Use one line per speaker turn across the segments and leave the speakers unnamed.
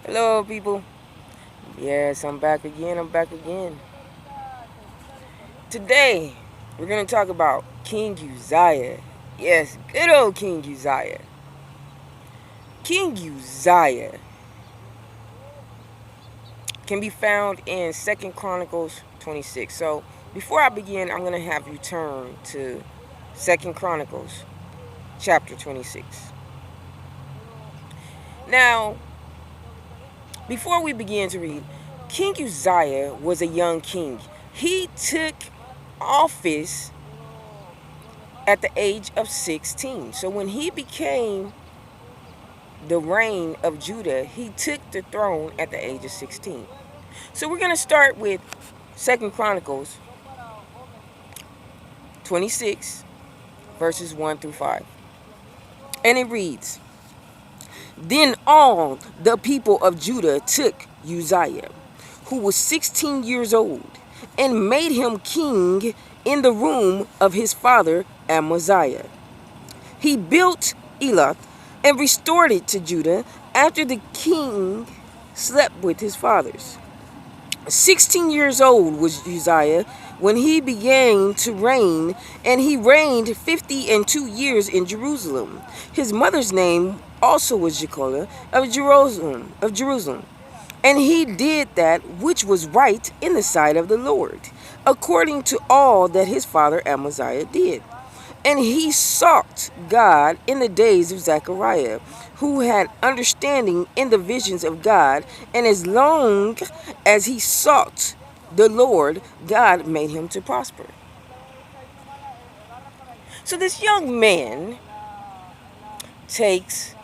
Hello, people. Yes, I'm back again. Today, we're going to talk about King Uzziah. Yes, good old King Uzziah. King Uzziah can be found in 2nd Chronicles 26. So, before I begin, I'm going to have you turn to 2nd Chronicles chapter 26. Now, before we begin to read, King Uzziah was a young king. He took office at the age of 16. So when he became the reign of Judah, he took the throne at the age of 16. So we're going to start with 2nd Chronicles 26, verses 1 through 5. And it reads, Then all the people of Judah took Uzziah, who was 16 years old, and made him king in the room of his father Amaziah. He built Elath and restored it to Judah after the king slept with his fathers. 16 years old was Uzziah when he began to reign, and he reigned 52 years in Jerusalem. His mother's name also was Jecolah of Jerusalem. And he did that which was right in the sight of the Lord, according to all that his father Amaziah did. And he sought God in the days of Zechariah, who had understanding in the visions of God, and as long as he sought the Lord, God made him to prosper. So this young man takes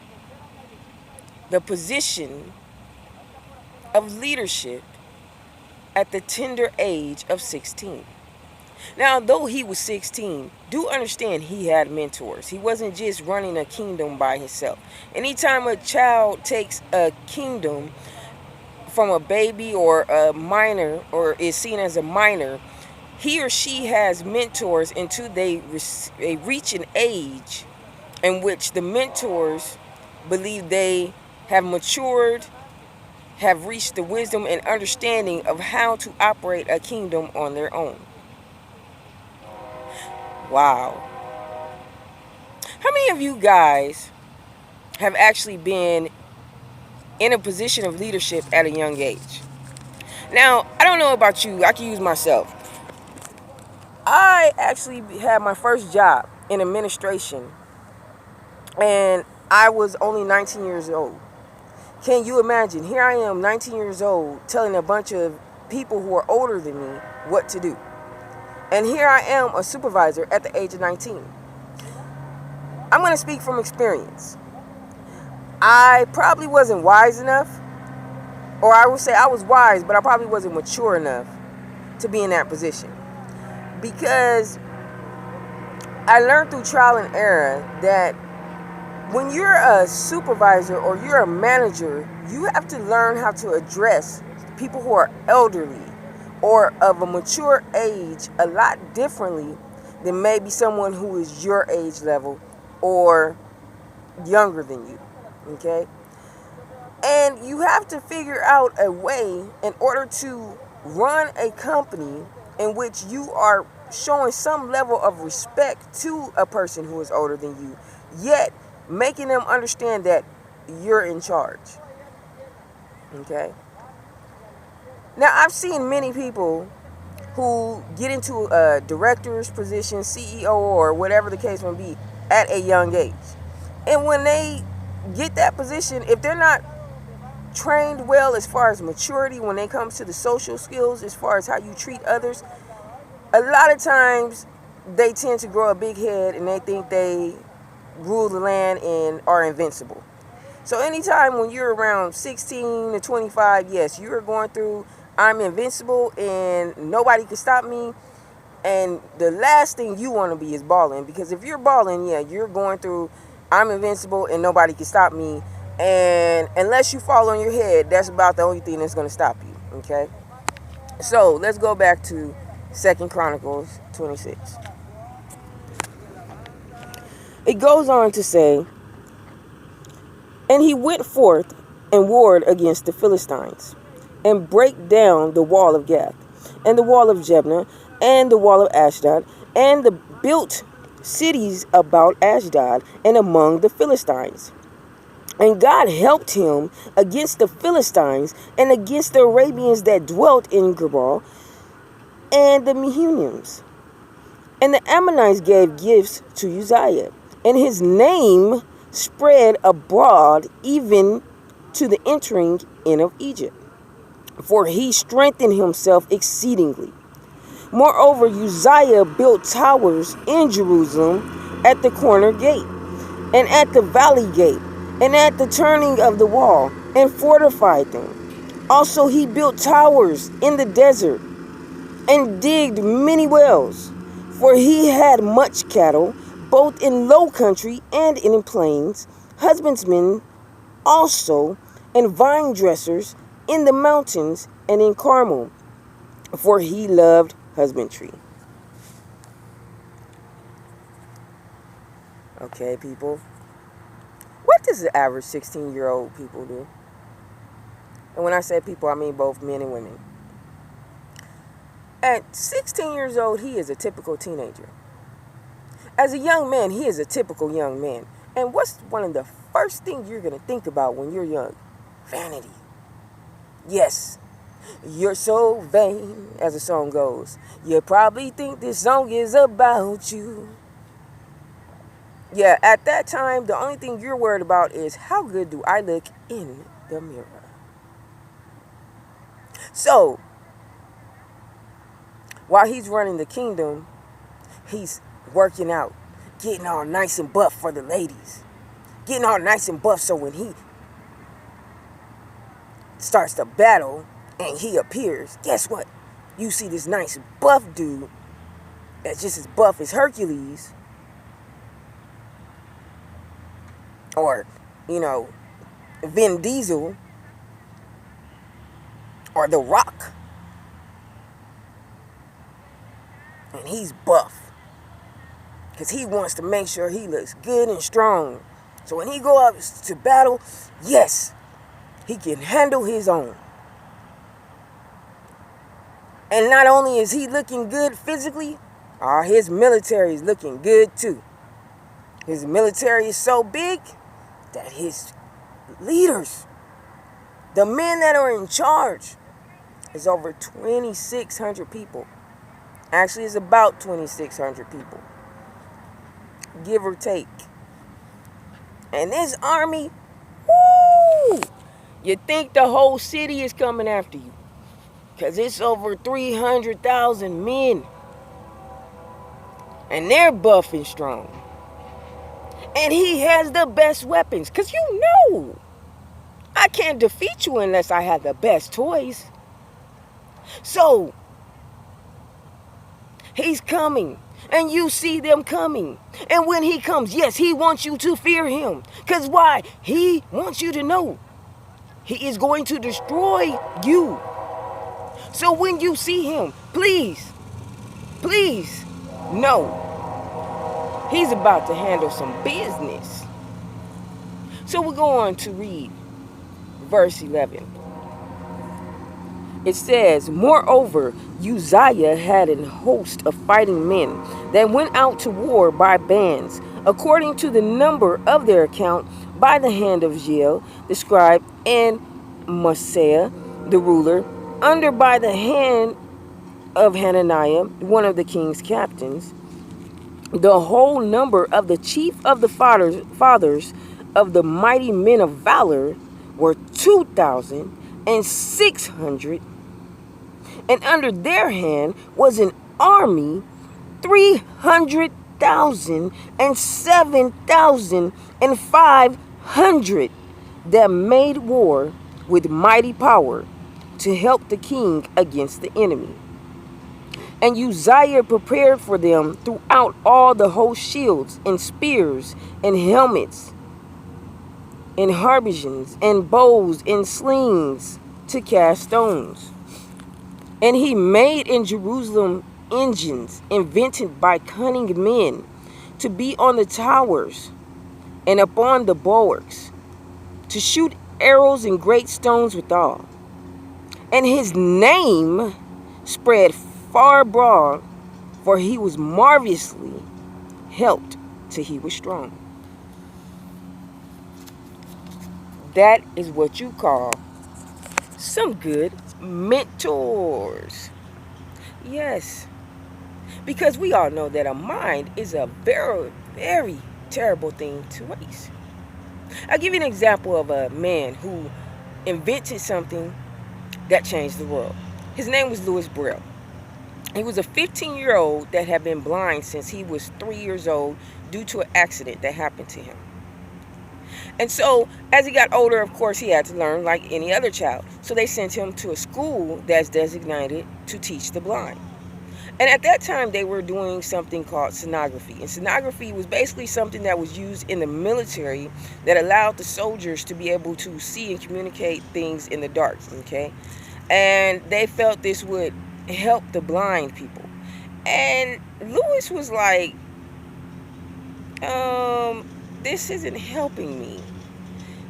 the position of leadership at the tender age of 16. Now, though he was 16, do understand he had mentors. He wasn't just running a kingdom by himself. Anytime a child takes a kingdom from a baby or a minor, or is seen as a minor, he or she has mentors until they reach an age in which the mentors believe they have matured, have reached the wisdom and understanding of how to operate a kingdom on their own. Wow. How many of you guys have actually been in a position of leadership at a young age? Now, I don't know about you. I can use myself. I actually had my first job in administration, and I was only 19 years old. Can you imagine? Here I am, 19 years old, telling a bunch of people who are older than me what to do. And here I am, a supervisor at the age of 19. I'm going to speak from experience. I probably wasn't wise enough, or I would say I was wise, but I probably wasn't mature enough to be in that position. Because I learned through trial and error that when you're a supervisor or you're a manager, you have to learn how to address people who are elderly or of a mature age a lot differently than maybe someone who is your age level or younger than you. Okay? And you have to figure out a way in order to run a company in which you are showing some level of respect to a person who is older than you, yet making them understand that you're in charge. Okay? Now, I've seen many people who get into a director's position, CEO, or whatever the case may be, at a young age. And when they get that position, if they're not trained well as far as maturity when it comes to the social skills, as far as how you treat others, a lot of times they tend to grow a big head and they think they rule the land and are invincible. So anytime when you're around 16 to 25, yes, you're going through I'm invincible and nobody can stop me. And the last thing you want to be is balling, because if you're balling, yeah, you're going through I'm invincible and nobody can stop me. And unless you fall on your head, that's about the only thing that's going to stop you. Okay? So let's go back to 2nd Chronicles 26. It goes on to say, And he went forth and warred against the Philistines, and brake down the wall of Gath, and the wall of Jebna, and the wall of Ashdod, and the built cities about Ashdod and among the Philistines. And God helped him against the Philistines and against the Arabians that dwelt in Gabal and the Mehunims. And the Ammonites gave gifts to Uzziah, and his name spread abroad even to the entering in of Egypt, for he strengthened himself exceedingly. Moreover, Uzziah built towers in Jerusalem at the corner gate, and at the valley gate, and at the turning of the wall, and fortified them. Also he built towers in the desert, and digged many wells, for he had much cattle, both in low country and in plains, husbandmen also, and vine dressers in the mountains and in Carmel, for he loved husbandry. Okay, people. What does the average 16-year-old people do? And when I say people, I mean both men and women. At 16 years old, he is a typical teenager. As a young man, he is a typical young man. And what's one of the first things you're going to think about when you're young? Vanity. Yes, you're so vain, as the song goes. You probably think this song is about you. Yeah, at that time, the only thing you're worried about is how good do I look in the mirror. So, while he's running the kingdom, he's working out, getting all nice and buff for the ladies. Getting all nice and buff so when he starts to battle and he appears, guess what? You see this nice buff dude that's just as buff as Hercules. Or, Vin Diesel. Or The Rock. And he's buff. Because he wants to make sure he looks good and strong. So when he go up to battle, yes, he can handle his own. And not only is he looking good physically, his military is looking good too. His military is so big that his leaders, the men that are in charge, is over 2,600 people. Actually, it's about 2,600 people, give or take. And this army, woo! You think the whole city is coming after you. Because it's over 300,000 men. And they're buff and strong. And he has the best weapons. Because I can't defeat you unless I have the best toys. So, he's coming. And you see them coming. And when he comes, yes, he wants you to fear him. Because why? He wants you to know he is going to destroy you. So when you see him, please know he's about to handle some business. So we're going to read verse 11. It says, Moreover, Uzziah had an host of fighting men that went out to war by bands, according to the number of their account, by the hand of Jeiel, the scribe, and Maaseiah, the ruler, under by the hand of Hananiah, one of the king's captains. The whole number of the chief of the fathers of the mighty men of valor were 2,600, and under their hand was an army 300,000 and 7,500 that made war with mighty power to help the king against the enemy. And Uzziah prepared for them throughout all the whole shields and spears and helmets and habergeons and bows and slings to cast stones. And he made in Jerusalem engines invented by cunning men to be on the towers and upon the bulwarks, to shoot arrows and great stones withal. And his name spread far abroad, for he was marvelously helped till he was strong. That is what you call some good mentors. Yes, because we all know that a mind is a very, very terrible thing to waste. I'll give you an example of a man who invented something that changed the world. His name was Louis Braille. He was a 15-year-old that had been blind since he was 3 years old due to an accident that happened to him. And so, as he got older, of course, he had to learn like any other child. So they sent him to a school that's designated to teach the blind. And at that time, they were doing something called sonography. And sonography was basically something that was used in the military that allowed the soldiers to be able to see and communicate things in the dark, okay? And they felt this would help the blind people. And Lewis was like, this isn't helping me.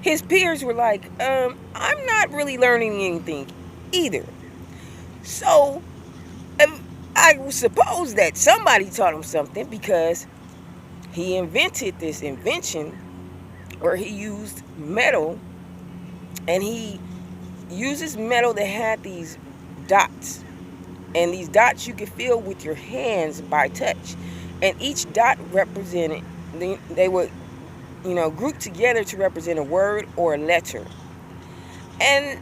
His peers were like, I'm not really learning anything either. So I suppose that somebody taught him something, because he invented this invention where he used metal, and he uses metal that had these dots. And these dots you could feel with your hands by touch. And each dot represented, they would, group together to represent a word or a letter. And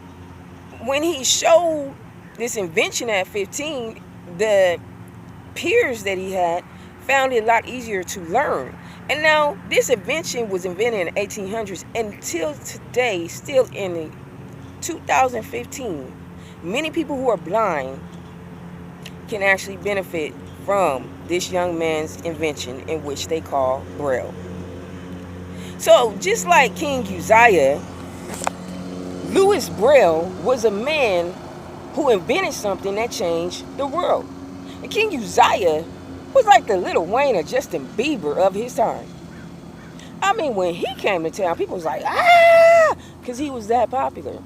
when he showed this invention at 15, the peers that he had found it a lot easier to learn. And now this invention was invented in the 1800s, and until today, still in 2015, many people who are blind can actually benefit from this young man's invention, in which they call Braille. So just like King Uzziah, Louis Braille was a man who invented something that changed the world. And King Uzziah was like the Lil Wayne or Justin Bieber of his time. I mean, when he came to town, people was like, because he was that popular.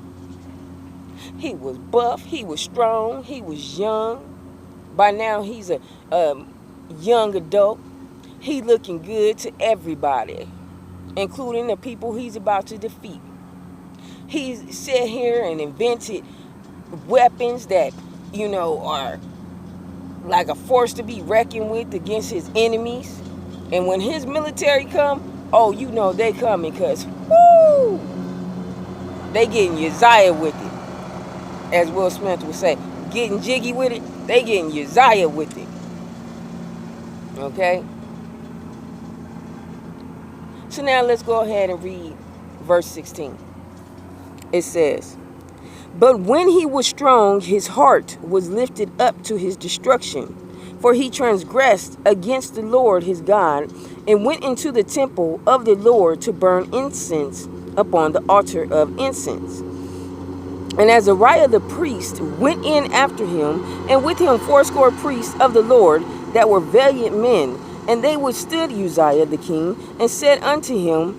He was buff, he was strong, he was young. By now, he's a young adult. He looking good to everybody, including the people he's about to defeat. He sat here and invented weapons that, are like a force to be reckoned with against his enemies. And when his military come, they coming, because, woo, they getting Uzziah with it. As Will Smith would say, getting jiggy with it, they getting Uzziah with it. Okay? So now let's go ahead and read verse 16. It says, "But when he was strong, his heart was lifted up to his destruction. For he transgressed against the Lord his God, and went into the temple of the Lord to burn incense upon the altar of incense. And Azariah the priest went in after him, and with him 80 priests of the Lord that were valiant men. And they withstood Uzziah the king, and said unto him,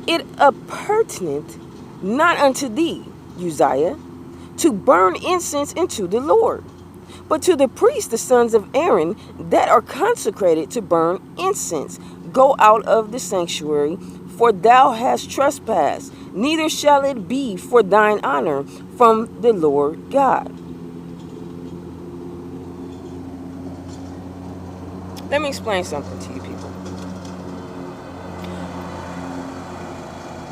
It appertaineth not unto thee, Uzziah, to burn incense unto the Lord, but to the priests, the sons of Aaron, that are consecrated to burn incense. Go out of the sanctuary, for thou hast trespassed, neither shall it be for thine honor from the Lord God." Let me explain something to you people.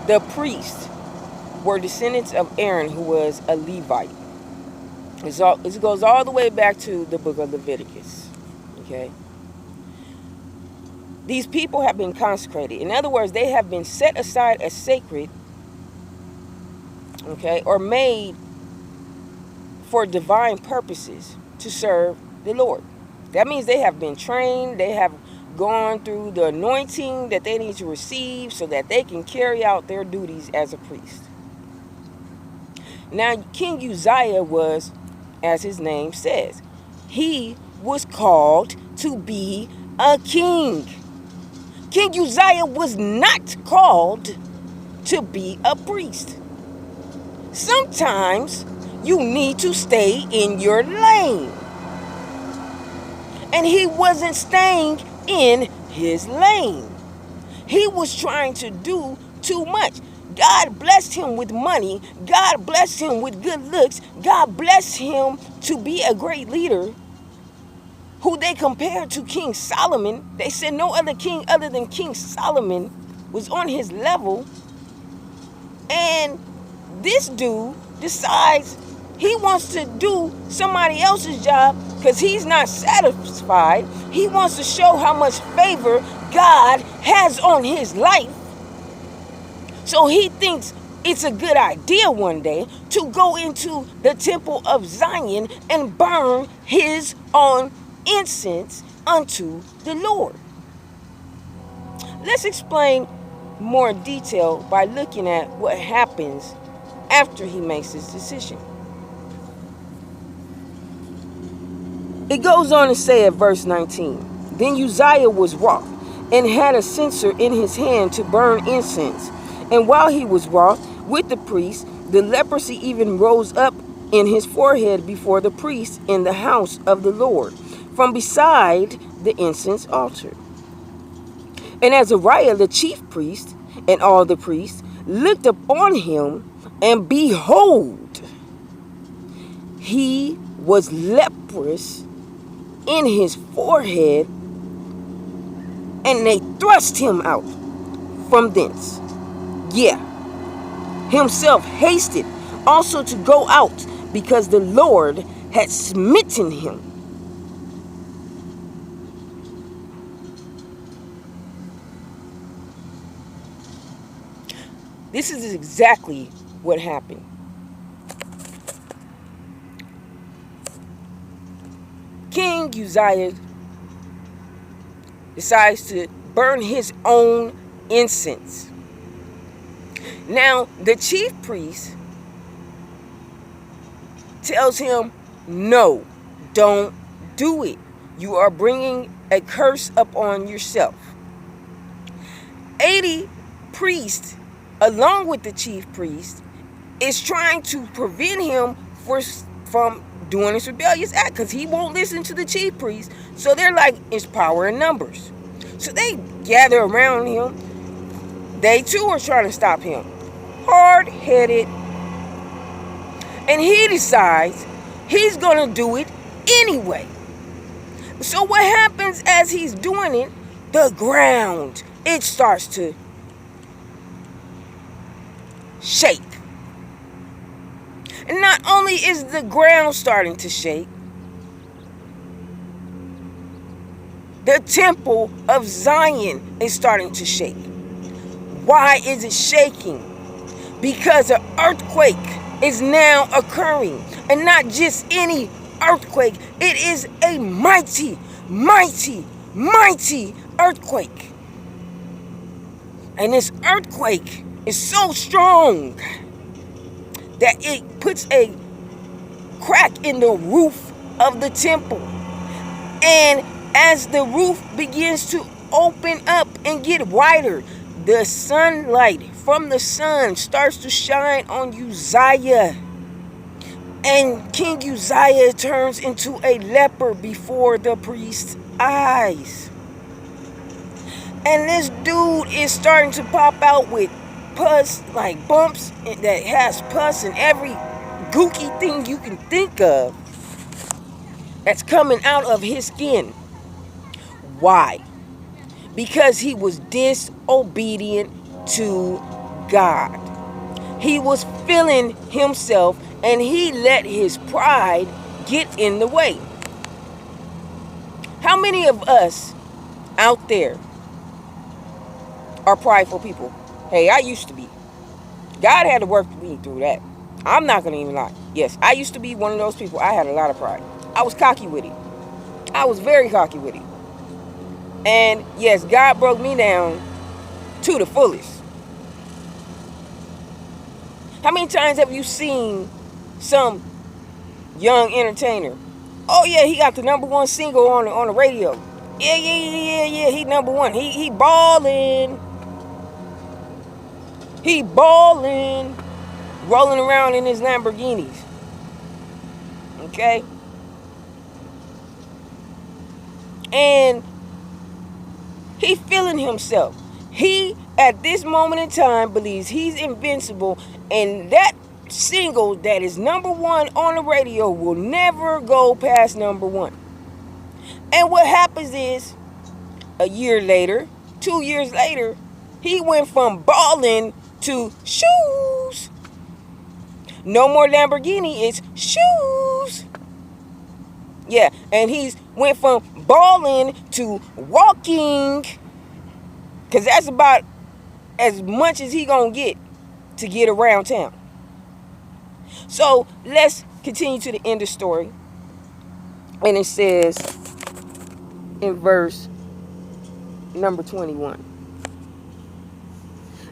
The priests were descendants of Aaron, who was a Levite. It goes all the way back to the book of Leviticus. Okay? These people have been consecrated. In other words, they have been set aside as sacred, okay, or made for divine purposes to serve the Lord. That means they have been trained, they have gone through the anointing that they need to receive so that they can carry out their duties as a priest. Now, King Uzziah was, as his name says, he was called to be a king. King Uzziah was not called to be a priest. Sometimes you need to stay in your lane. And he wasn't staying in his lane. He was trying to do too much. God blessed him with money. God blessed him with good looks. God blessed him to be a great leader, who they compared to King Solomon. They said no other king other than King Solomon was on his level. And this dude decides he wants to do somebody else's job because he's not satisfied. He wants to show how much favor God has on his life. So he thinks it's a good idea one day to go into the temple of Zion and burn his own incense unto the Lord. Let's explain more detail by looking at what happens after he makes his decision. It goes on to say at verse 19, then Uzziah was wroth and had a censer in his hand to burn incense. And while he was wroth with the priest, the leprosy even rose up in his forehead before the priest in the house of the Lord, from beside the incense altar. And Azariah the chief priest and all the priests looked upon him, and behold, he was leprous in his forehead, and they thrust him out from thence. Yeah, himself hasted also to go out, because the Lord had smitten him. This is exactly what happened. King Uzziah decides to burn his own incense. Now, the chief priest tells him, no, don't do it. You are bringing a curse upon yourself. 80 priests, along with the chief priest, is trying to prevent him from doing this rebellious act, because he won't listen to the chief priest. So they're like, it's power in numbers. So they gather around him. They too are trying to stop him. Hard-headed. And he decides he's going to do it anyway. So what happens as he's doing it? The ground, it starts to shake. And not only is the ground starting to shake, the temple of Zion is starting to shake. Why is it shaking? Because an earthquake is now occurring. And not just any earthquake. It is a mighty, mighty, mighty earthquake. And this earthquake is so strong that it puts a crack in the roof of the temple. And as the roof begins to open up and get wider, the sunlight from the sun starts to shine on Uzziah. And King Uzziah turns into a leper before the priest's eyes. And this dude is starting to pop out with pus, like bumps that has pus and every gooky thing you can think of that's coming out of his skin. Why? Because he was disobedient to God. He was feeling himself, and he let his pride get in the way. How many of us out there are prideful people? Hey, I used to be. God had to work me through that. I'm not going to even lie. Yes, I used to be one of those people. I had a lot of pride. I was cocky with it. I was very cocky with it. And yes, God broke me down to the fullest. How many times have you seen some young entertainer? Oh yeah, he got the #1 single on the radio. Yeah, he #1. He balling. He balling. rolling around in his Lamborghinis. Okay? And he feeling himself. He, at this moment in time, believes he's invincible, and that single that is number one on the radio will never go past number one. And what happens is, a year later, 2 years later, he went from balling to shoes. No more Lamborghini, it's shoes. Yeah, and he's went from balling to walking, because that's about as much as he gonna get to get around town. So let's continue to the end of the story. And it says in verse number 21.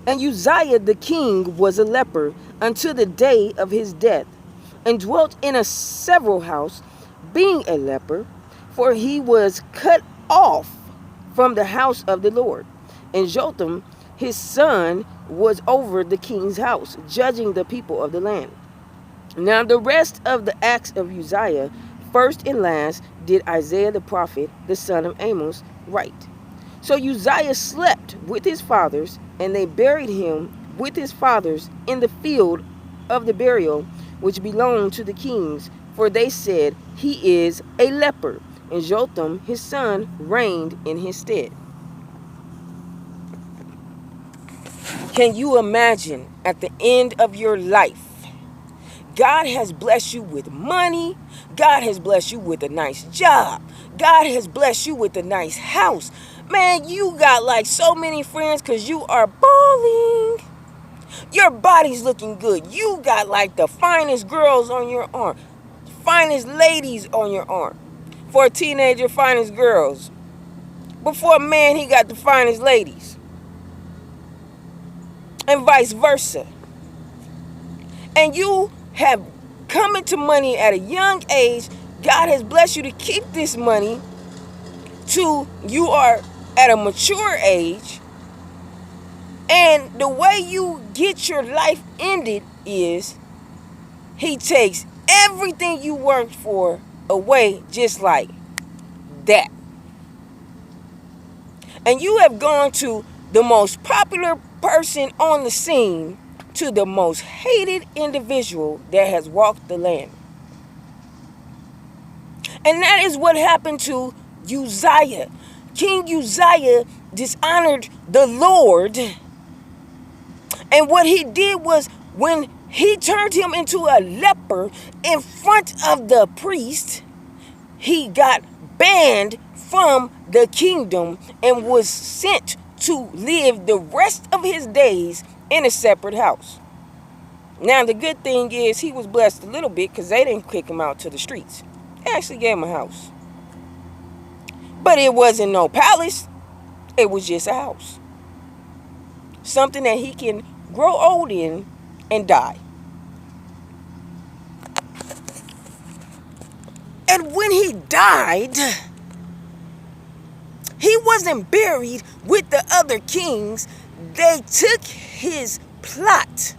And Uzziah the king was a leper until the day of his death, and dwelt in a several house, being a leper, for he was cut off from the house of the Lord. And Jotham his son was over the king's house, judging the people of the land. Now the rest of the acts of Uzziah, first and last, did Isaiah the prophet, the son of Amos, write. So Uzziah slept with his fathers, and they buried him with his fathers in the field of the burial which belonged to the kings, for they said, he is a leper. And Jotham his son reigned in his stead. Can you imagine, at the end of your life, God has blessed you with money, God has blessed you with a nice job, God has blessed you with a nice house. Man, you got like so many friends because you are balling. Your body's looking good. You got like the finest girls on your arm, finest ladies on your arm. For a teenager, finest girls. But for a man, he got the finest ladies. And vice versa. And you have come into money at a young age. God has blessed you to keep this money till you are at a mature age. And the way you get your life ended is he takes everything you worked for away just like that. And you have gone to the most popular person on the scene to the most hated individual that has walked the land. And that is what happened to Uzziah. King Uzziah dishonored the Lord. And what he did was, when he turned him into a leper in front of the priest, he got banned from the kingdom and was sent to live the rest of his days in a separate house. Now, the good thing is he was blessed a little bit because they didn't kick him out to the streets. They actually gave him a house. But it wasn't no palace. It was just a house. Something that he can grow old in and die. And when he died, he wasn't buried with the other kings. They took his plot,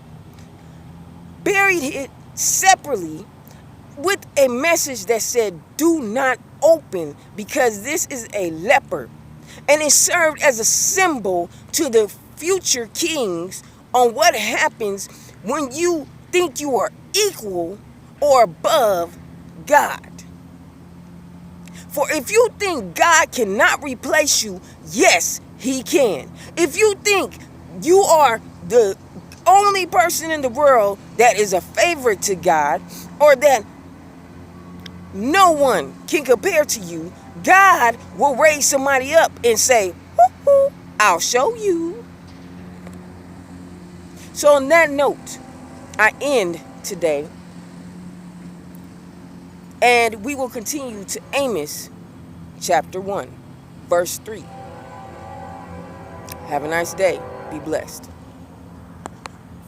buried it separately with a message that said, do not open, because this is a leper. And it served as a symbol to the future kings on what happens when you think you are equal or above God. For if you think God cannot replace you, yes, he can. If you think you are the only person in the world that is a favorite to God, or that no one can compare to you, God will raise somebody up and say, hoo-hoo, I'll show you. So on that note, I end today. And we will continue to Amos chapter 1, verse 3. Have a nice day. Be blessed.